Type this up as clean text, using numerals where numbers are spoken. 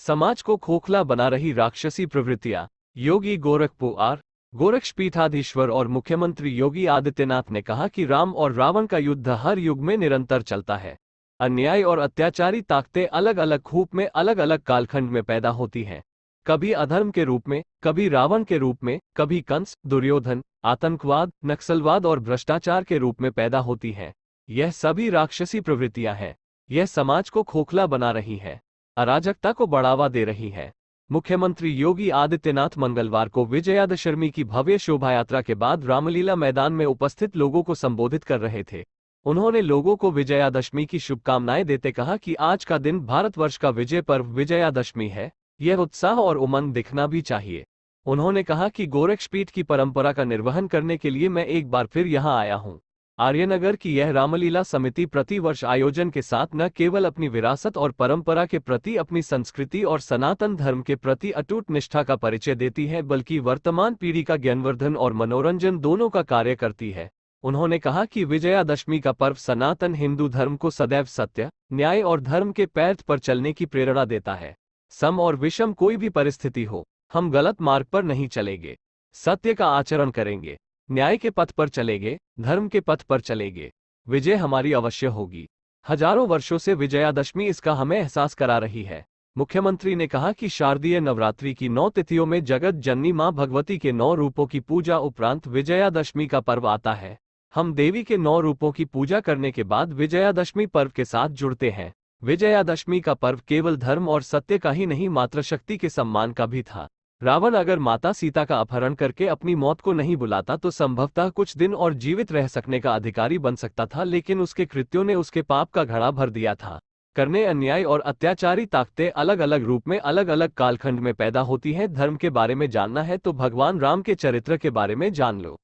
समाज को खोखला बना रही राक्षसी प्रवृत्तियां। योगी गोरखपुर गोरक्षपीठाधीश्वर और मुख्यमंत्री योगी आदित्यनाथ ने कहा कि राम और रावण का युद्ध हर युग में निरंतर चलता है। अन्याय और अत्याचारी ताकतें अलग अलग रूप में अलग अलग कालखंड में पैदा होती हैं। कभी अधर्म के रूप में, कभी रावण के रूप में, कभी कंस, दुर्योधन, आतंकवाद, नक्सलवाद और भ्रष्टाचार के रूप में पैदा होती हैं। यह सभी राक्षसी प्रवृत्तियां हैं। यह समाज को खोखला बना रही है, अराजकता को बढ़ावा दे रही है। मुख्यमंत्री योगी आदित्यनाथ मंगलवार को विजयादशमी की भव्य शोभायात्रा के बाद रामलीला मैदान में उपस्थित लोगों को संबोधित कर रहे थे। उन्होंने लोगों को विजयादशमी की शुभकामनाएं देते कहा कि आज का दिन भारतवर्ष का विजय पर्व विजयादशमी है। यह उत्साह और उमंग दिखना भी चाहिए। उन्होंने कहा कि गोरक्षपीठ की परंपरा का निर्वहन करने के लिए मैं एक बार फिर यहां आया हूं। आर्यनगर की यह रामलीला समिति प्रतिवर्ष आयोजन के साथ न केवल अपनी विरासत और परंपरा के प्रति, अपनी संस्कृति और सनातन धर्म के प्रति अटूट निष्ठा का परिचय देती है, बल्कि वर्तमान पीढ़ी का ज्ञानवर्धन और मनोरंजन दोनों का कार्य करती है। उन्होंने कहा कि विजयादशमी का पर्व सनातन हिंदू धर्म को सदैव सत्य, न्याय और धर्म के पैठ पर चलने की प्रेरणा देता है। सम और विषम कोई भी परिस्थिति हो, हम गलत मार्ग पर नहीं चलेंगे, सत्य का आचरण करेंगे, न्याय के पथ पर चलेंगे, धर्म के पथ पर चलेंगे। विजय हमारी अवश्य होगी। हजारों वर्षों से विजयादशमी इसका हमें एहसास करा रही है। मुख्यमंत्री ने कहा कि शारदीय नवरात्रि की 9 तिथियों में जगत जननी मां भगवती के 9 रूपों की पूजा उपरांत विजयादशमी का पर्व आता है। हम देवी के 9 रूपों की पूजा करने के बाद विजयादशमी पर्व के साथ जुड़ते हैं। विजयादशमी का पर्व केवल धर्म और सत्य का ही नहीं, मातृशक्ति के सम्मान का भी था। रावण अगर माता सीता का अपहरण करके अपनी मौत को नहीं बुलाता तो संभवतः कुछ दिन और जीवित रह सकने का अधिकारी बन सकता था, लेकिन उसके कृत्यों ने उसके पाप का घड़ा भर दिया था। करने अन्याय और अत्याचारी ताकतें अलग अलग रूप में अलग अलग कालखंड में पैदा होती हैं। धर्म के बारे में जानना है तो भगवान राम के चरित्र के बारे में जान लो।